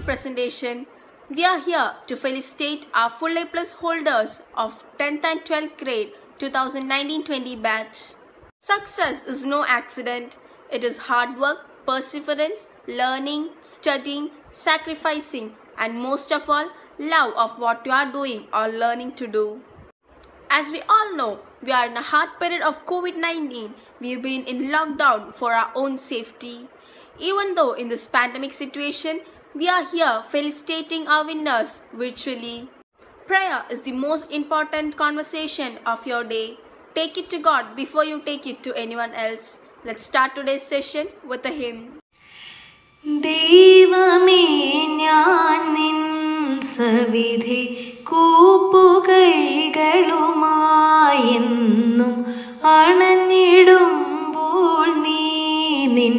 morning presentation, we are here to felicitate our full A plus holders of 10th and 12th grade 2019-20 batch. Success is no accident. It is hard work, perseverance, learning, studying, sacrificing, and most of all, love of what you are doing or learning to do. As we all know, we are in a hard period of COVID-19. We have been in lockdown for our own safety. Even though in this pandemic situation, we are here felicitating our winners virtually. Prayer is the most important conversation of your day. Take it to God before you take it to anyone else. Let's start today's session with a hymn. ദൈവമേ ഞാൻ നിൻ സവിധി കൂപ്പുകൈകളുമായെന്നും അണഞ്ഞിടുമ്പോൾ നീ നിൻ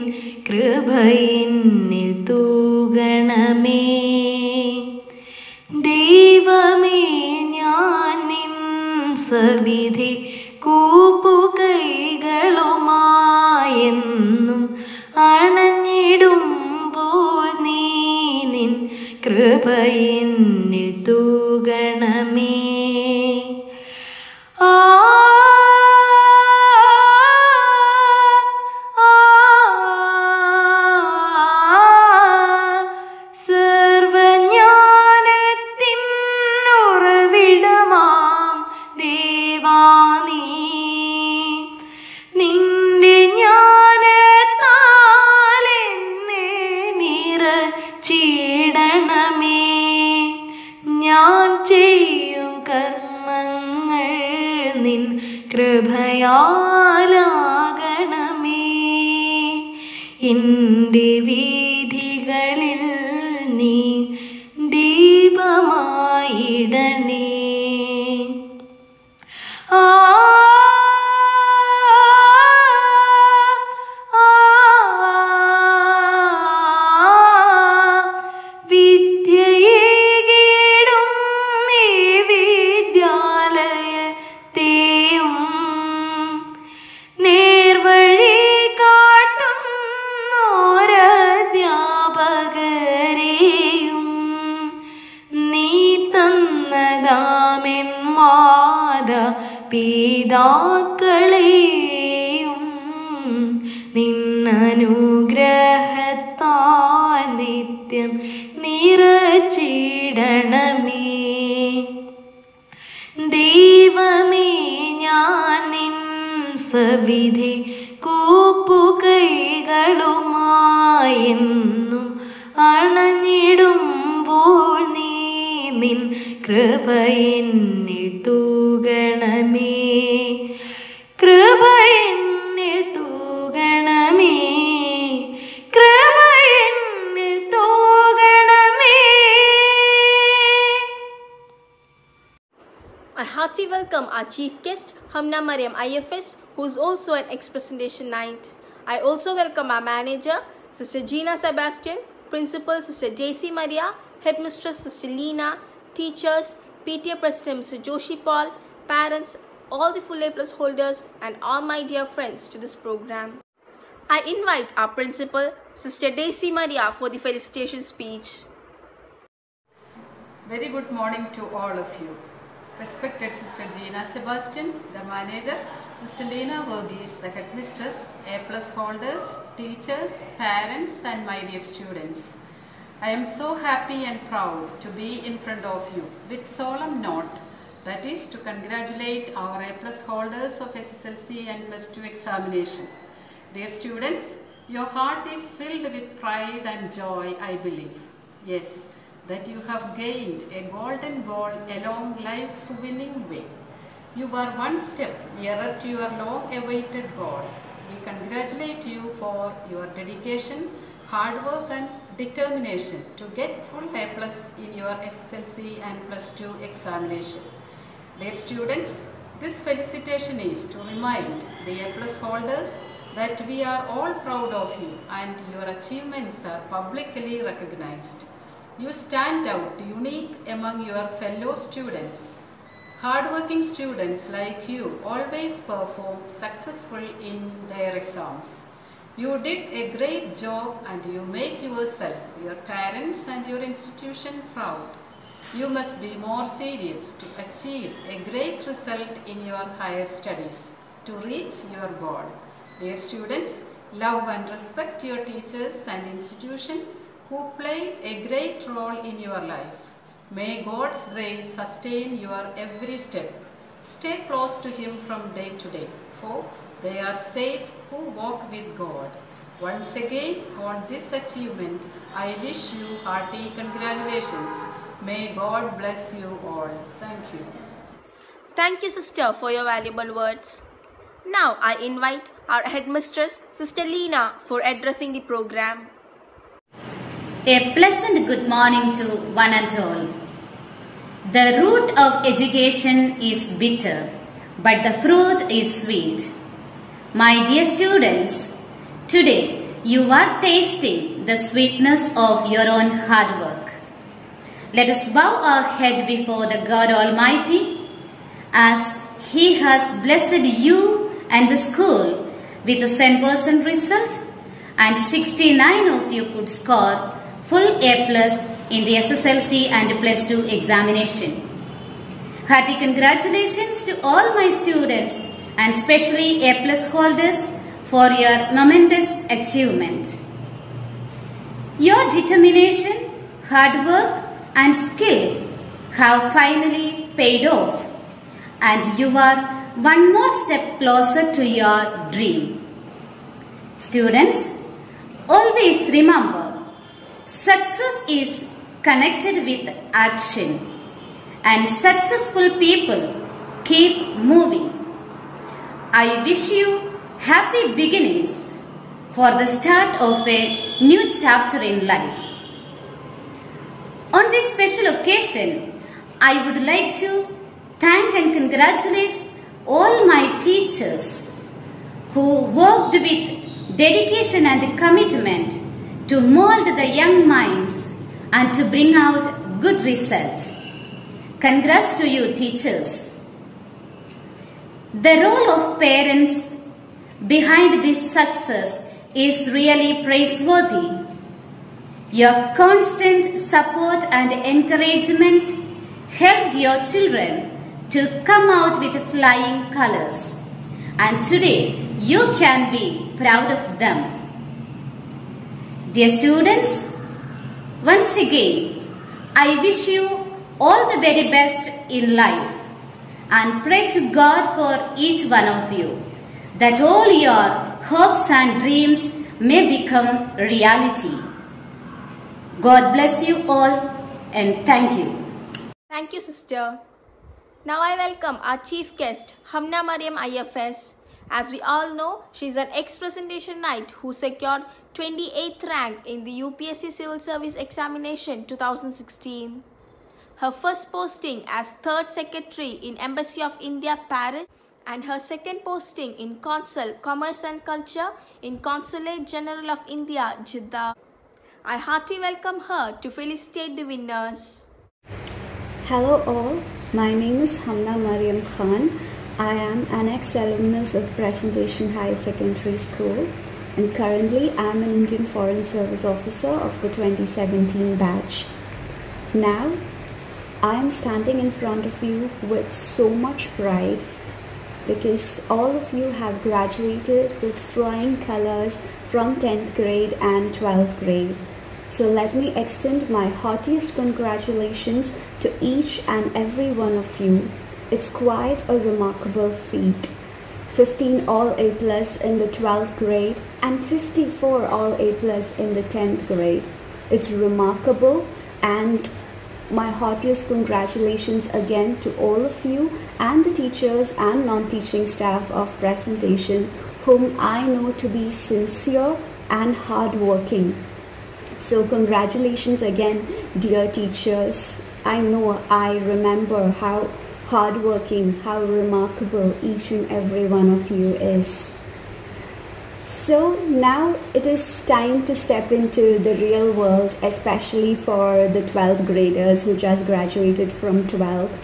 കൃപയിന്നിൽ തൂകണമേ. ദൈവമേ ഞാൻ നിൻ സവിധി കൂപ്പുകൈകളുമായെന്നും അണഞ്ഞിടുമ്പോൾ നീ നിൻ കൃപയിന്നിൽ തൂകണമേ. ഞാൻ ചെയ്യും കർമ്മങ്ങൾ നിൻ കൃപയാലാകണമേ. എൻ്റെ വീഥികളിൽ നീ ദീപമായിടണേ. പിതാക്കളെയും നിന്നനുഗ്രഹത്താൽ നിത്യം നിറച്ചിടണമേ. ദൈവമേ ഞാൻ നിൻ സവിധി കൂപ്പുകൈകളുമായെന്നും അണഞ്ഞിടുമ്പോൾ നീ നിൻ കൃപയിന്നിൽ തൂകണമേ. കൃപയിന്നിൽ തൂകണമേ. കൃപയിന്നിൽ തൂകണമേ. A hearty welcome our chief guest Hamna Mariam IFS, who is also an ex-presentation night. I also welcome our manager Sister Gina Sebastian, principal Sister Daisy Maria, headmistress Sister Lena, teachers, PTA President Mr. Joshi Paul, parents, all the full A plus holders and all my dear friends to this program. I invite our principal Sister Daisy Maria for the felicitation speech. Very good morning to all of you. Respected Sister Gina Sebastian, the manager, Sister Lena Verghese, the headmistress, A plus holders, teachers, parents and my dear students. I am so happy and proud to be in front of you with solemn note, that is to congratulate our A plus holders of SSLC and plus 2 examination. Dear students, your heart is filled with pride and joy, I believe. Yes, that you have gained a golden goal along life's winning way. You are one step nearer to your long-awaited goal. We congratulate you for your dedication, hard work and determination to get full A plus in your SSLC and plus 2 examination. Dear students, this felicitation is to remind the A plus holders that we are all proud of you and your achievements are publicly recognized. You stand out unique among your fellow students. Hardworking students like you always perform successfully in their exams. You did a great job and you make yourself, your parents and your institution proud. You must be more serious to achieve a great result in your higher studies to reach your goal. Dear students, love and respect your teachers and institution who play a great role in your life. May God's grace sustain your every step. Stay close to Him from day to day, for they are safe who walk with God. Once again, on this achievement, I wish you hearty congratulations. May God bless you all. Thank you. Thank you, sister, for your valuable words. Now I invite our headmistress, Sister Leena, for addressing the program. A pleasant good morning to one and all. The root of education is bitter, but the fruit is sweet. My dear students, today you are tasting the sweetness of your own hard work. Let us bow our head before the God Almighty as He has blessed you and the school with a 100% result, and 69 of you could score full A+ in the SSLC and plus 2 examination. Hearty congratulations to all my students and especially A+ holders for your momentous achievement. Your determination, hard work and skill have finally paid off, and you are one more step closer to your dream. Students, always remember, success is connected with action, and successful people keep moving. I wish you happy beginnings for the start of a new chapter in life. On this special occasion, I would like to thank and congratulate all my teachers who worked with dedication and commitment to mold the young minds and to bring out good result. Congrats to you, teachers. The role of parents behind this success is really praiseworthy. Your constant support and encouragement helped your children to come out with flying colors, and today you can be proud of them. Dear students, once again, I wish you all the very best in life and pray to God for each one of you that all your hopes and dreams may become reality. God bless you all and thank you. Thank you, sister. Now I welcome our chief guest, Hamna Mariam IFS. As we all know, she is an ex-presentation knight who secured 28th rank in the UPSC Civil Service Examination 2016. Her first posting as 3rd Secretary in Embassy of India, Paris, and her second posting in Consul, Commerce and Culture in Consulate General of India, Jeddah. I heartily welcome her to felicitate the winners. Hello all, my name is Hamna Mariam Khan. I am an ex-alumnus of Presentation Higher Secondary School, and currently I am an Indian Foreign Service Officer of the 2017 batch. Now, I am standing in front of you with so much pride because all of you have graduated with flying colors from 10th grade and 12th grade. So let me extend my heartiest congratulations to each and every one of you. It's quite a remarkable feat. 15 all A+ in the 12th grade and 54 all A+ in the 10th grade. It's remarkable, and my heartiest congratulations again to all of you and the teachers and non-teaching staff of Presentation, whom I know to be sincere and hardworking. So congratulations again, dear teachers. I know, I remember how hardworking, how remarkable each and every one of you is. So now it is time to step into the real world, especially for the 12th graders who just graduated from 12th.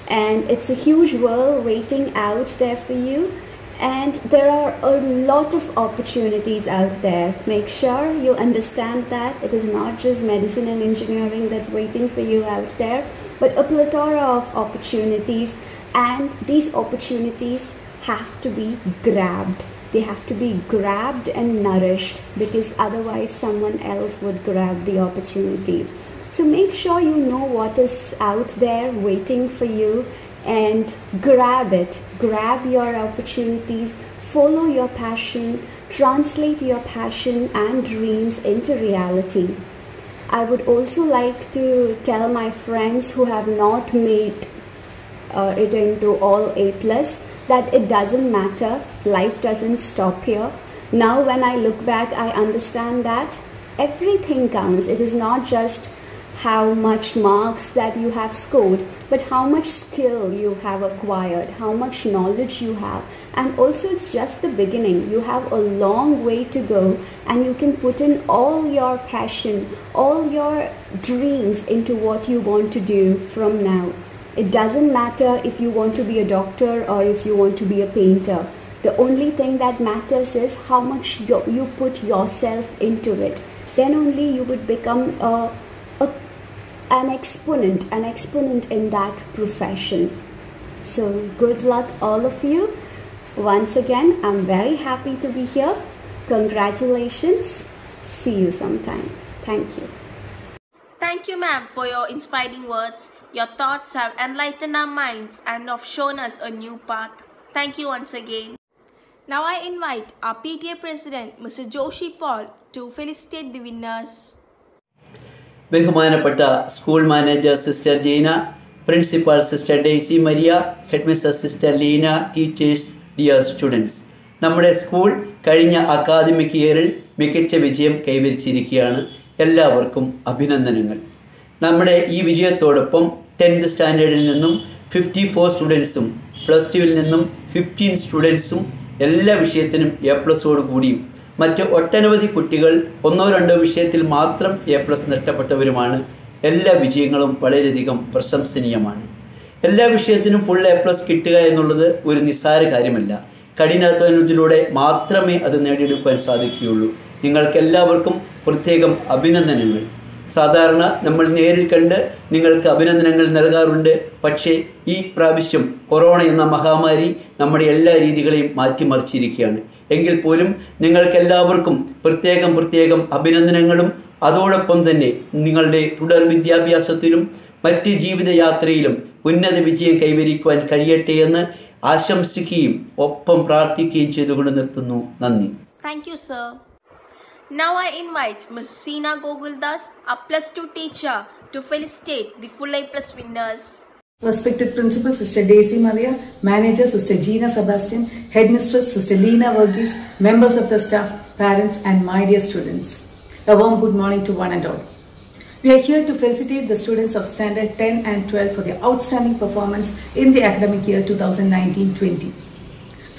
And it's a huge world waiting out there for you. And there are a lot of opportunities out there. Make sure you understand that it is not just medicine and engineering that's waiting for you out there, but a plethora of opportunities, and these opportunities have to be grabbed. They have to be grabbed and nourished, because otherwise someone else would grab the opportunity. So make sure you know what is out there waiting for you and grab it. Grab your opportunities, follow your passion, translate your passion and dreams into reality. I would also like to tell my friends who have not made it into all A+, that it doesn't matter. Life doesn't stop here. Now when I look back, I understand that everything counts. It is not just how much marks that you have scored, but how much skill you have acquired, how much knowledge you have. And also it's just the beginning. You have a long way to go, and you can put in all your passion, all your dreams into what you want to do from now. It doesn't matter if you want to be a doctor or if you want to be a painter. The only thing that matters is how much you put yourself into it. Then only you would become an exponent in that profession. So good luck all of you. Once again, I'm very happy to be here. Congratulations. See you sometime. Thank you. Thank you, ma'am, for your inspiring words. Your thoughts have enlightened our minds and have shown us a new path. Thank you once again. Now I invite our PTA President, Mr. Joshi Paul, to felicitate the winners. ബഹുമാനപ്പെട്ട school manager sister Jeena, principal sister Daisy Maria, head mister sister Leena, teachers, dear students, നമ്മുടെ school കഴിഞ്ഞ academic ഇയറിൽ മികച്ച വിജയം കൈവരിച്ചിരിക്കുകയാണ്. എല്ലാവർക്കും അഭിനന്ദനങ്ങൾ. നമ്മുടെ ഈ വിജയത്തോടൊപ്പം 10th സ്റ്റാൻഡേർഡിൽ നിന്നും 54 സ്റ്റുഡൻസും +2 നിന്നും 15 സ്റ്റുഡൻസും എല്ലാ വിഷയത്തിനും A+ കൂടിയും മറ്റ് ഒട്ടനവധി കുട്ടികൾ 1-2 വിഷയത്തിൽ മാത്രം A+ നഷ്ടപ്പെട്ടവരുമാണ്. എല്ലാ വിജയങ്ങളും വളരെയധികം പ്രശംസനീയമാണ്. എല്ലാ വിഷയത്തിനും ഫുൾ A+ കിട്ടുക എന്നുള്ളത് ഒരു നിസ്സാര കാര്യമല്ല. കഠിനാധ്വാനത്തിലൂടെ മാത്രമേ അത് നേടിയെടുക്കാൻ സാധിക്കുകയുള്ളൂ. നിങ്ങൾക്കെല്ലാവർക്കും പ്രത്യേകം അഭിനന്ദനങ്ങൾ. സാധാരണ നമ്മൾ നേരിൽ കണ്ട് നിങ്ങൾക്ക് അഭിനന്ദനങ്ങൾ നൽകാറുണ്ട്. പക്ഷേ ഈ പ്രാവശ്യം കൊറോണ എന്ന മഹാമാരി നമ്മുടെ എല്ലാ രീതികളെയും മാറ്റിമറിച്ചിരിക്കുകയാണ്. എങ്കിൽ പോലും നിങ്ങൾക്കെല്ലാവർക്കും പ്രത്യേകം അഭിനന്ദനങ്ങളും അതോടൊപ്പം തന്നെ നിങ്ങളുടെ തുടർ വിദ്യാഭ്യാസത്തിലും മറ്റ് ജീവിതയാത്രയിലും ഉന്നത വിജയം കൈവരിക്കുവാൻ കഴിയട്ടെ എന്ന് ആശംസിക്കുകയും ഒപ്പം പ്രാർത്ഥിക്കുകയും ചെയ്തുകൊണ്ട് നിർത്തുന്നു. നന്ദി. Thank you, sir. Now I invite Ms. Seena Goguldas, a +2 teacher, to felicitate the full A+ winners. Respected Principal Sister Daisy Maria, Manager Sister Gina Sebastian, Headmistress Sister Lena Verghese, members of the staff, parents and my dear students. A warm good morning to one and all. We are here to felicitate the students of Standard 10 and 12 for their outstanding performance in the academic year 2019-20.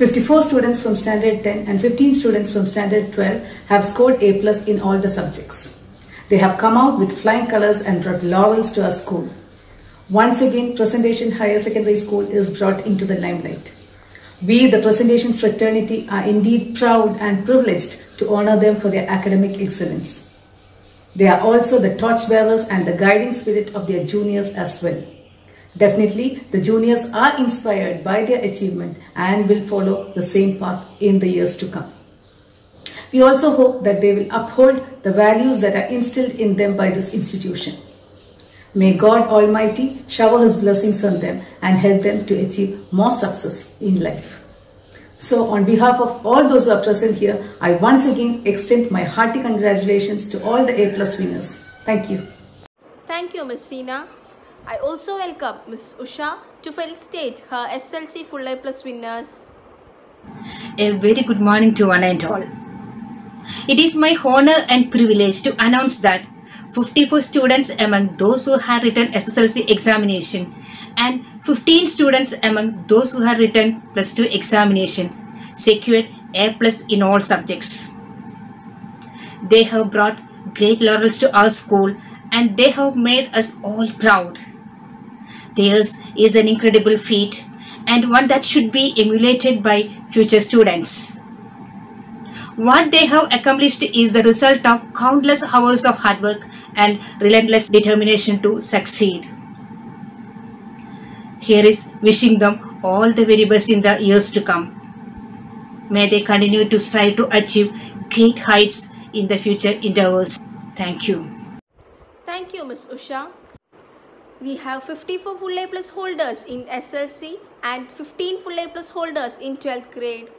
54 students from Standard 10 and 15 students from Standard 12 have scored A+ in all the subjects. They have come out with flying colors and brought laurels to our school. Once again, Presentation Higher Secondary School is brought into the limelight. We, the Presentation fraternity, are indeed proud and privileged to honor them for their academic excellence. They are also the torchbearers and the guiding spirit of their juniors as well. Definitely, the juniors are inspired by their achievement and will follow the same path in the years to come. We also hope that they will uphold the values that are instilled in them by this institution. May God Almighty shower His blessings on them and help them to achieve more success in life. So, on behalf of all those who are present here, I once again extend my hearty congratulations to all the A+ winners. Thank you. Thank you, Ms. Seena. I also welcome Ms. Usha to felicitate her SLC full A+ winners. A very good morning to one and all. It is my honor and privilege to announce that 54 students among those who have written SSLC examination and 15 students among those who have written +2 examination secured A+ in all subjects. They have brought great laurels to our school and they have made us all proud. Theirs is an incredible feat and one that should be emulated by future students. What they have accomplished is the result of countless hours of hard work and relentless determination to succeed. Here is wishing them all the very best in the years to come. May they continue to strive to achieve great heights in the future endeavors. Thank you. Thank you, Ms. Usha. We have 54 full A plus holders in SLC and 15 full A plus holders in 12th grade.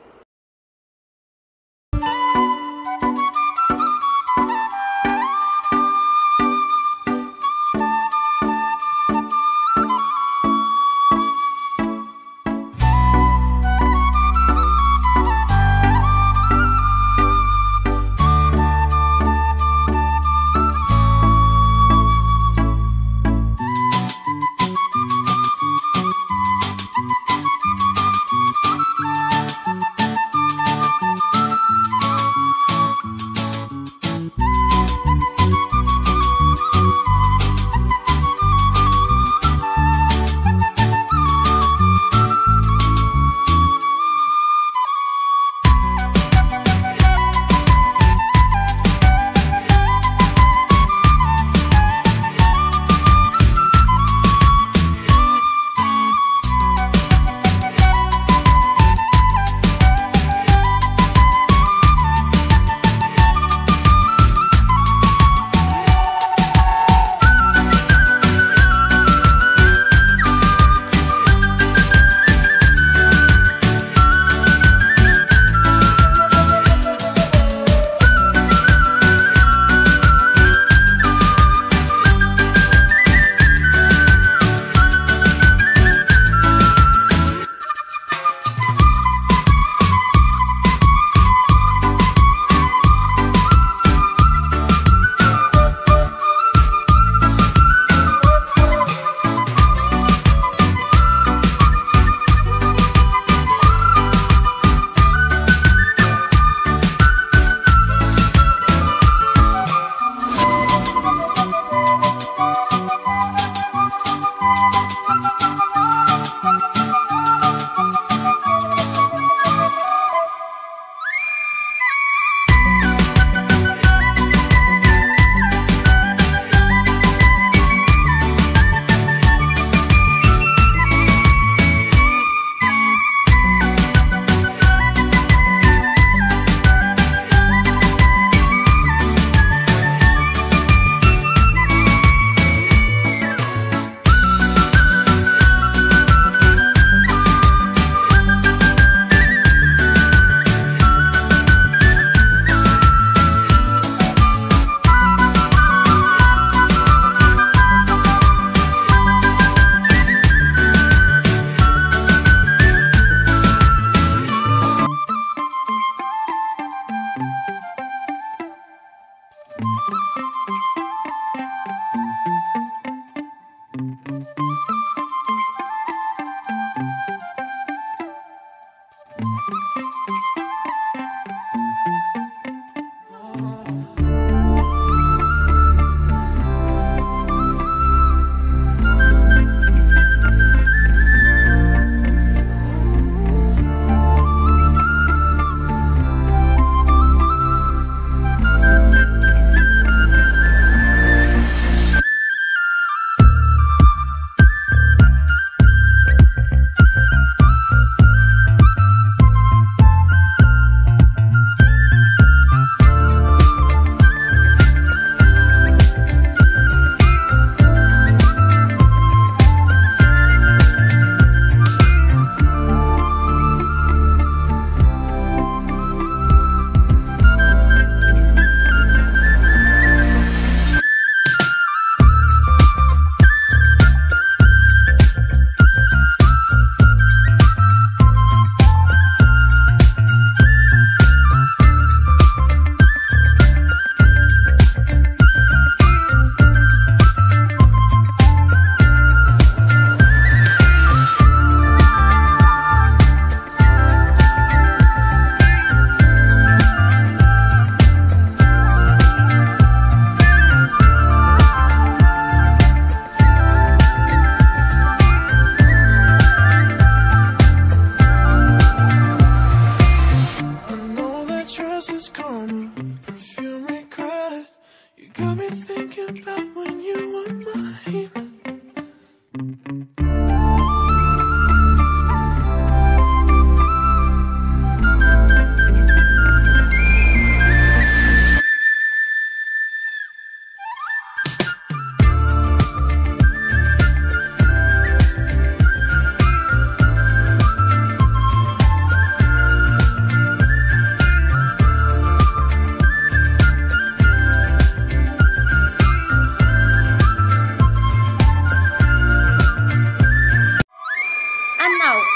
trust is karma, perfume regret. You got me thinking about when you were mine.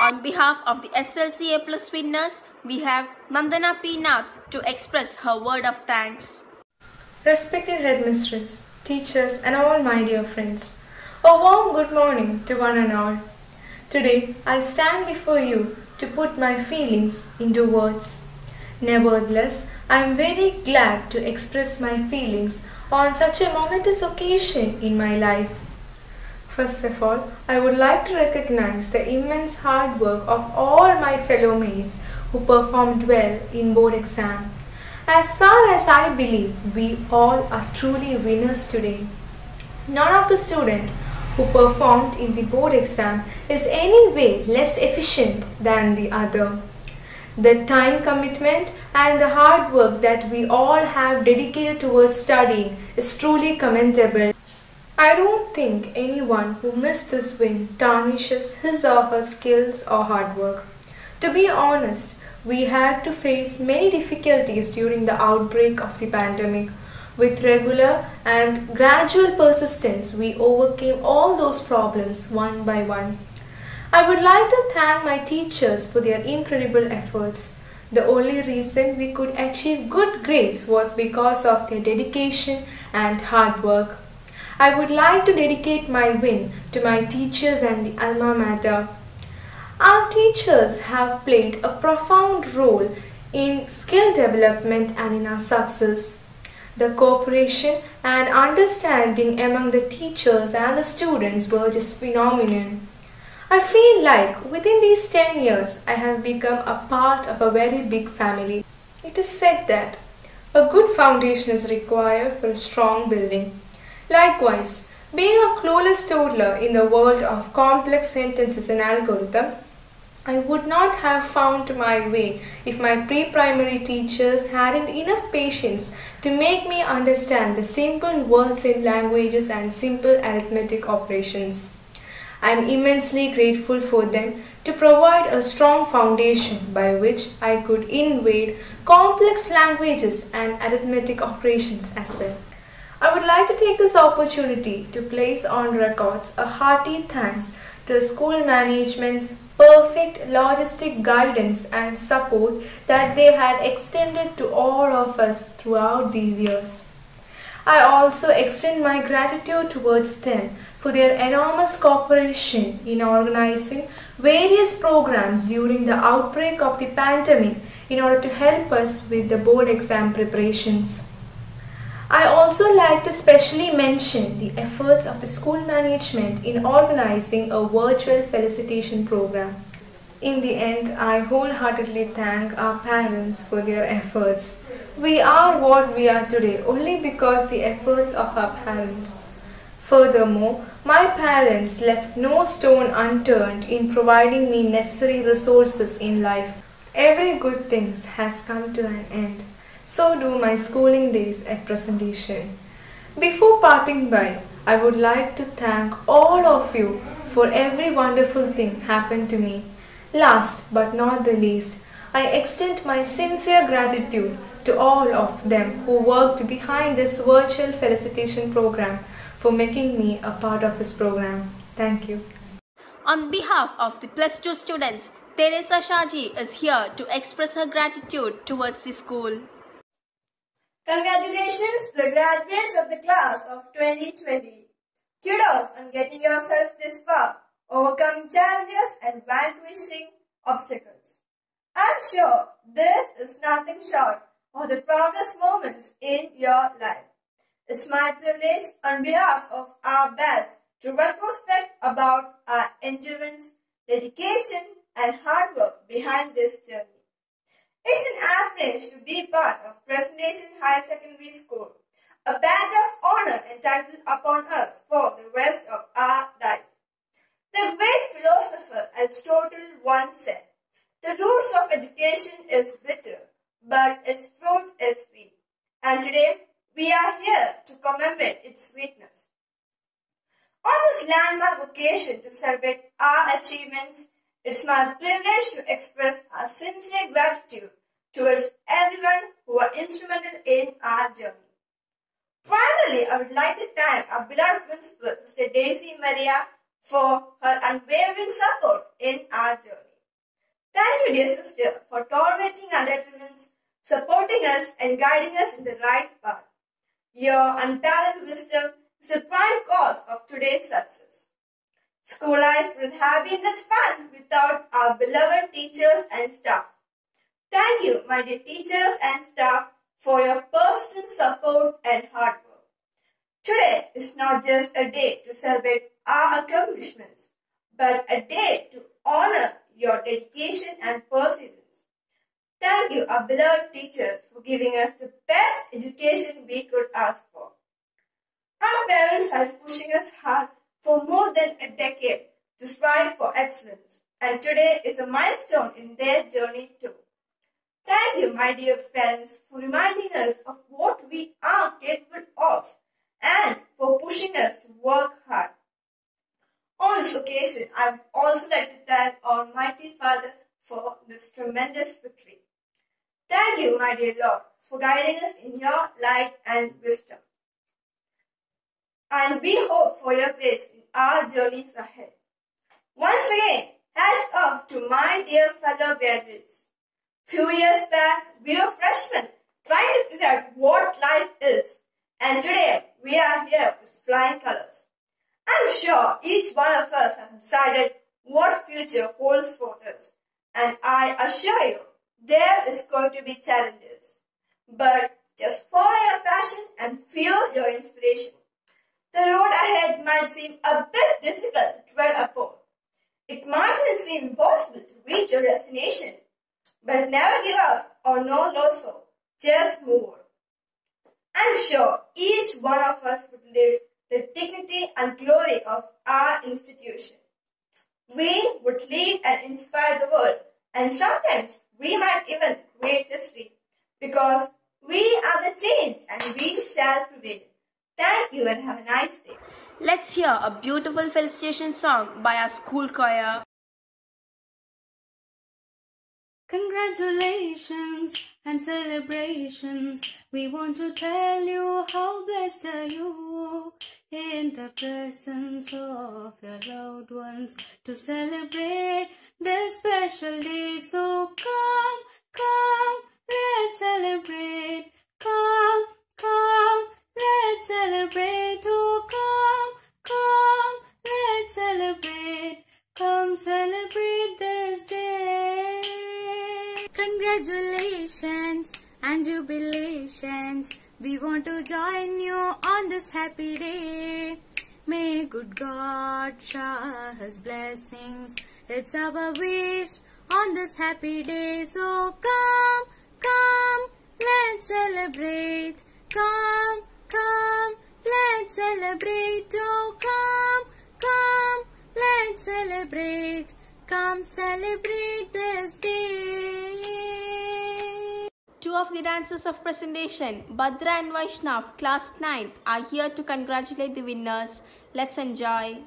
On behalf of the SLC A+ winners, we have Nandana P. Nath to express her word of thanks. Respected headmistress, teachers and all my dear friends, a warm good morning to one and all. Today I stand before you to put my feelings into words. Nevertheless, I am very glad to express my feelings on such a momentous occasion in my life. First of all, I would like to recognize the immense hard work of all my fellow mates who performed well in board exam. As far as I believe, we all are truly winners today. None of the students who performed in the board exam is any way less efficient than the other. The time commitment and the hard work that we all have dedicated towards studying is truly commendable. I don't think anyone who missed this win tarnishes his or her skills or hard work. To be honest, we had to face many difficulties during the outbreak of the pandemic. With regular and gradual persistence, we overcame all those problems one by one. I would like to thank my teachers for their incredible efforts. The only reason we could achieve good grades was because of their dedication and hard work. I would like to dedicate my win to my teachers and the alma mater. Our teachers have played a profound role in skill development and in our success. The cooperation and understanding among the teachers and the students were just phenomenal. I feel like within these 10 years I have become a part of a very big family. It is said that a good foundation is required for a strong building. Likewise, being a clueless toddler in the world of complex sentences and algorithm, I would not have found my way if my pre-primary teachers hadn't enough patience to make me understand the simple words in languages and simple arithmetic operations. I am immensely grateful for them to provide a strong foundation by which I could invade complex languages and arithmetic operations as well. I would like to take this opportunity to place on records a hearty thanks to school management's perfect logistic guidance and support that they had extended to all of us throughout these years. I also extend my gratitude towards them for their enormous cooperation in organizing various programs during the outbreak of the pandemic in order to help us with the board exam preparations. I also like to specially mention the efforts of the school management in organizing a virtual felicitation program. In the end, I wholeheartedly thank our parents for their efforts. We are what we are today only because the efforts of our parents. Furthermore, my parents left no stone unturned in providing me necessary resources in life. Every good thing has come to an end. So do my schooling days at presentation. Before parting by, I would like to thank all of you for every wonderful thing happened to me. Last but not the least, I extend my sincere gratitude to all of them who worked behind this virtual felicitation program for making me a part of this program. Thank you. On behalf of the Plus 2 students, Teresa Shaji is here to express her gratitude towards the school. Congratulations to the graduates of the class of 2020. Kudos on getting yourself this far, overcoming challenges and vanquishing obstacles. I'm sure this is nothing short of the proudest moments in your life. It's my privilege on behalf of our batch to retrospect about our endurance, dedication and hard work behind this journey. It's an privilege to be part of Presentation Higher Secondary School, a badge of honor entitled upon us for the rest of our life. The great philosopher Aristotle once said, "The roots of education is bitter, but its fruit is sweet." And today, we are here to commemorate its sweetness. On this landmark occasion to celebrate our achievements, it's my privilege to express our sincere gratitude towards everyone who are instrumental in our journey. Primarily, I would like to thank our beloved principal, Sister Daisy Maria, for her unwavering support in our journey. Thank you, dear sister, for tolerating our detriments, supporting us and guiding us in the right path. Your unparalleled wisdom is the prime cause of today's success. School life would have been this fun without our beloved teachers and staff. Thank you, my dear teachers and staff, for your persistent support and hard work. Today is not just a day to celebrate our accomplishments, but a day to honor your dedication and perseverance. Thank you, our beloved teachers, for giving us the best education we could ask for. Our parents have been pushing us hard for more than a decade to strive for excellence, and today is a milestone in their journey too. Thank you, my dear friends, for reminding us of what we are capable of and for pushing us to work hard. On this occasion, I would also like to thank Almighty Father for this tremendous victory. Thank you, my dear Lord, for guiding us in your light and wisdom. And we hope for your grace in our journeys ahead. Once again, hats off to my dear fellow graduates. Few years back, we were freshmen trying to figure out what life is. And today, we are here with flying colors. I'm sure each one of us has decided what future holds for us. And I assure you, there is going to be challenges. But just follow your passion and fuel your inspiration. The road ahead might seem a bit difficult to tread upon. It might even seem impossible to reach your destination. But never give up or no lose hope. Just move on. I'm sure each one of us would live the dignity and glory of our institution. We would lead and inspire the world, and sometimes we might even create history, because we are the change and we shall prevail. Thank you and have a nice day. Let's hear a beautiful felicitation song by our school choir. Congratulations and celebrations. We want to tell you how blessed are you in the presence of your loved ones to celebrate this special day. So come, come, let's celebrate. Come, come, let's celebrate. Oh, come, let's celebrate. Come celebrate this day. Congratulations and jubilations. We want to join you on this happy day. May good God shower His blessings. It's our wish on this happy day. So come, come, let's celebrate. Come, come, let's celebrate. Oh, come, let's celebrate. Come celebrate this day. Two of the dancers of presentation, Bhadra and Vaishnav, class 9, are here to congratulate the winners. Let's enjoy.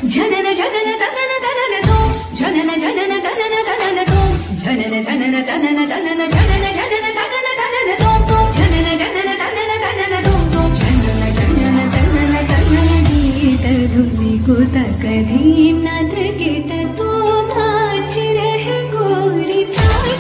Janana janana tanana tanana tom. Janana janana tanana tanana tom. Janana janana tanana tanana janana janana tanana tanana tom tom. Janana janana tanana tanana tom tom. Janana janana tanana tanana geeta dhumi ko takadhi nath geeta to naach rahe gori taai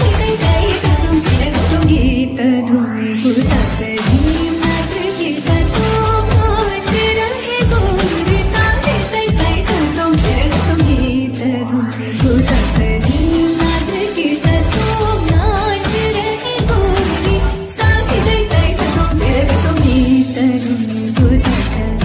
jai tum tere to geeta dhumi ko takadhi nath geeta to naach rahe gori taai jai tum tere to geeta dhumi ko takadhi nath geeta to naach rahe gori sathi jai tum tere to geeta dhumi ko takadhi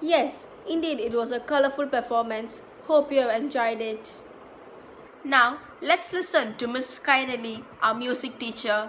Yes, indeed it was a colorful performance. Hope you have enjoyed it. Now, let's listen to Miss Kairali, our music teacher.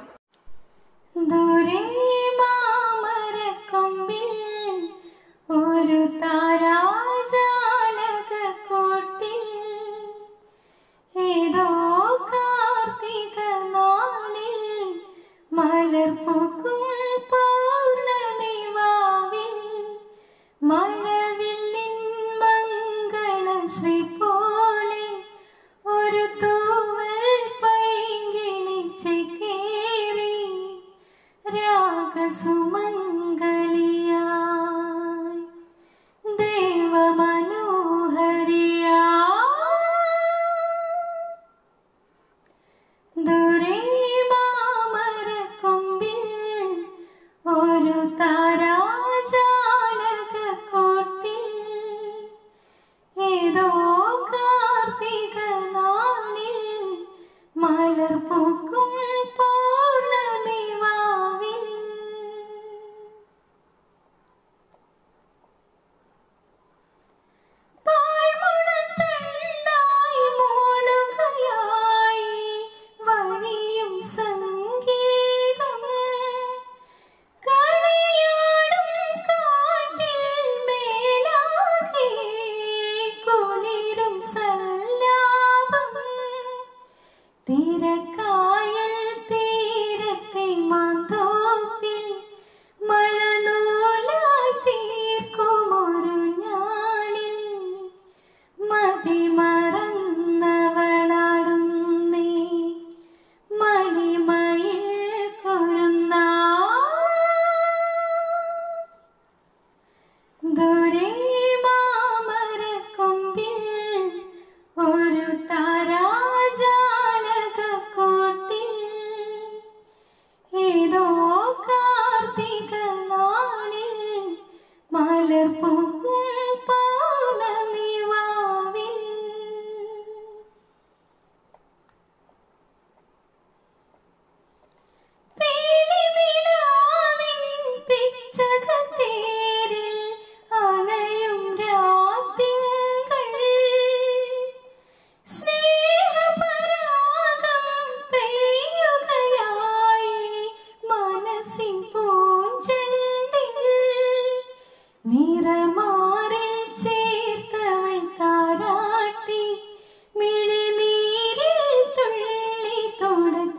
ഒരു താരാജാലക കോട്ട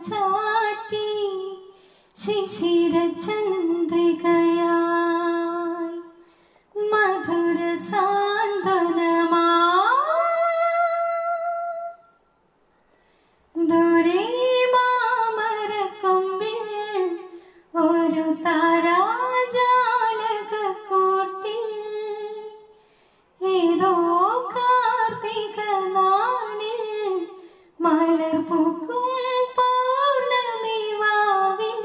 ചാറ്റി ശിശിരചന്ദ്രികയായി മധുര സാന്ത്വനമാ ദൂരെ മാമരക്കൊമ്പിൽ ഒരു താരാജാലകക്കൂട്ടിൽ ഏതോ കാർത്തിക നാളിൽ മലർപൂക്കും പൗർണമി വാവിൽ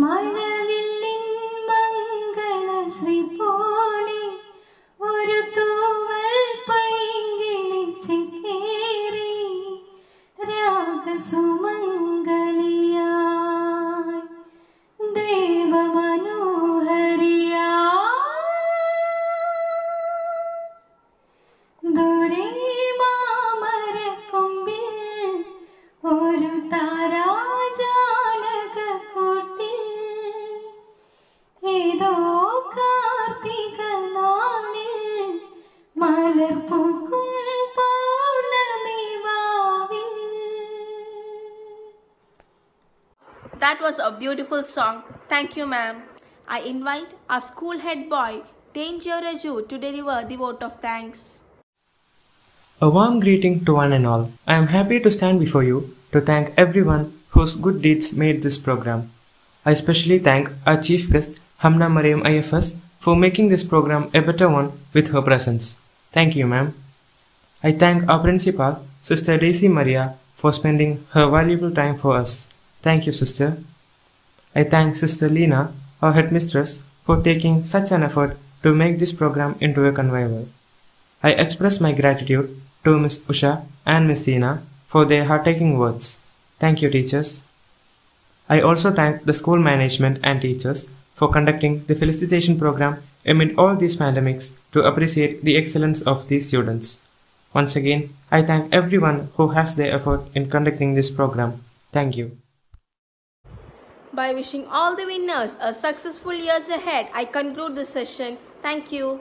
മഴവില്ലിൻ മംഗളശ്രീ പോലെ ഒരു തൂവൽ പൈങ്കിളി ചേക്കേറി രാഗസുമംഗലിയായി ദേവമനോഹരിയായി ദൂരെ മാമരക്കൊമ്പിൽ ഒരു താരാജാലകക്കൂട്ടിൽ ഏതോ കാർത്തിക നാളിൽ മലർപൂക്കും പൗർണമി വാവിൽ. That was a beautiful song. Thank you, ma'am. I invite our school head boy, Danger Raju, to deliver the vote of thanks. A warm greeting to one and all. I am happy to stand before you to thank everyone whose good deeds made this program. I especially thank our chief guest, Hamna Mariam IFS, for making this program a better one with her presence. Thank you, ma'am. I thank our principal, Sister Daisy Maria, for spending her valuable time for us. Thank you, sister. I thank Sister Lena, our headmistress, for taking such an effort to make this program into a convivial. I express my gratitude to Miss Usha and Miss Dina for their heart-taking words. Thank you, teachers. I also thank the school management and teachers for conducting the felicitation program amid all these pandemics to appreciate the excellence of these students. Once again, I thank everyone who has their effort in conducting this program. Thank you. By wishing all the winners a successful years ahead, I conclude this session. Thank you.